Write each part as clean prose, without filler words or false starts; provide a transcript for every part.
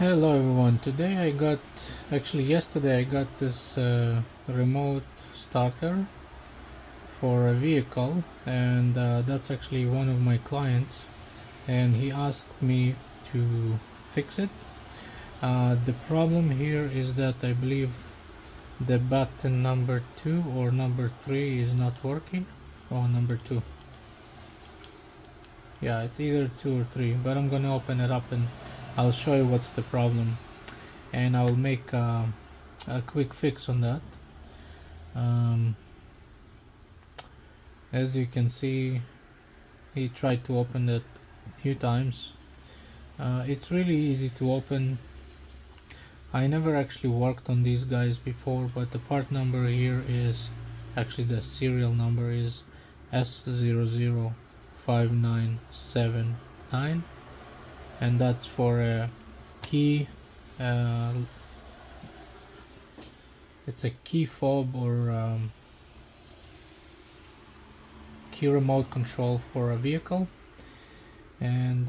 Hello everyone, yesterday I got this remote starter for a vehicle, and that's actually one of my clients, and he asked me to fix it. The problem here is that I believe the button number 2 or number 3 is not working. Oh, number 2. Yeah, it's either 2 or 3, but I'm gonna open it up and I'll show you what's the problem, and I'll make a quick fix on that. As you can see, he tried to open it a few times. It's really easy to open. I never actually worked on these guys before, but the part number here is actually the serial number is S005979, and that's for a key. It's a key fob or key remote control for a vehicle, and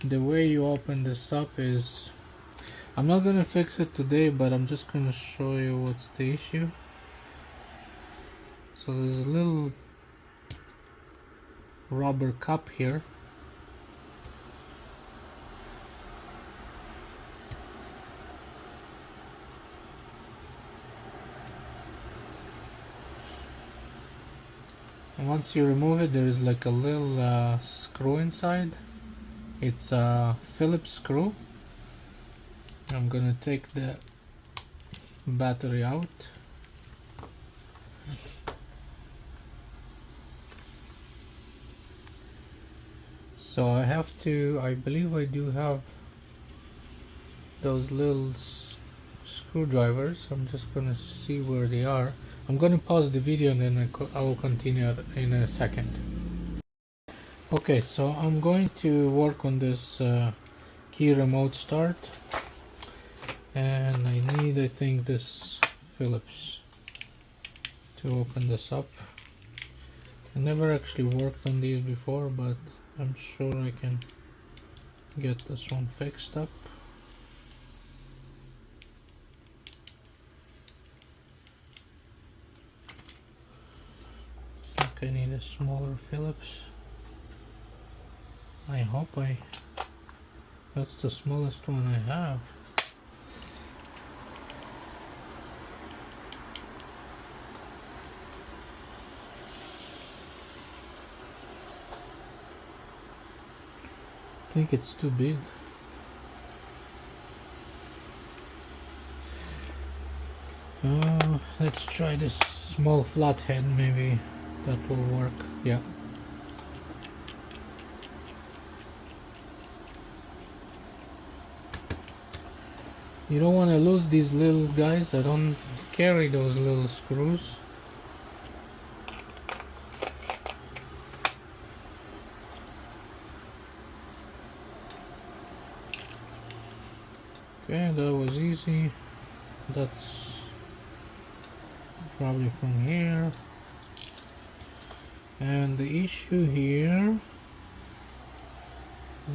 the way you open this up is, I'm not gonna fix it today, but I'm just gonna show you what's the issue. So there's a little rubber cup here. And once you remove it, there is like a little screw inside. It's a Phillips screw. I'm gonna take the battery out. So I believe I do have those little screwdrivers. I'm just gonna see where they are. I'm gonna pause the video and then I will continue in a second. Okay, so I'm going to work on this key remote start, and I need, I think, this Phillips to open this up. I never actually worked on these before, but I'm sure I can get this one fixed up. I think I need a smaller Phillips. I hope that's the smallest one I have. I think it's too big. Let's try this small flathead, maybe that will work. Yeah. You don't want to lose these little guys. I don't carry those little screws. Okay, that was easy. That's probably from here. And the issue here,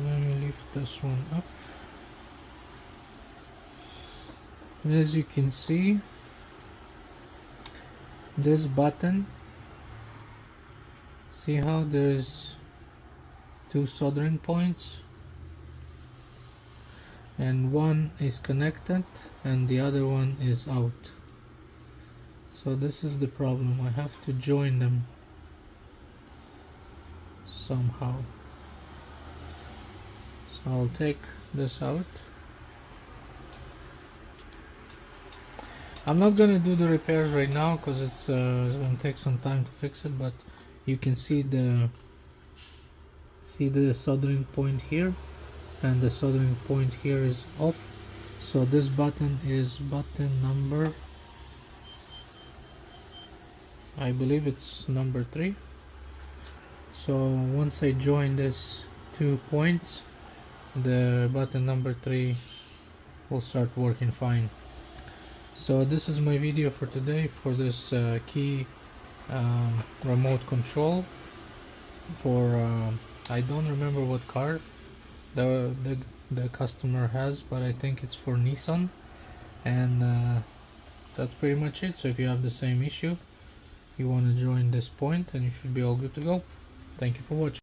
let me lift this one up. As you can see, this button, see how there's two soldering points, and one is connected and the other one is out. So this is the problem. I have to join them somehow. So I'll take this out. I'm not gonna do the repairs right now because it's gonna take some time to fix it, but you can see the soldering point here, and the soldering point here is off. So this button is button number, I believe it's number 3. So once I join these 2 points, the button number 3 will start working fine. So this is my video for today for this key remote control for I don't remember what car, the customer has, but I think it's for Nissan. And that's pretty much it. So if you have the same issue, you want to join this point, and you should be all good to go. Thank you for watching.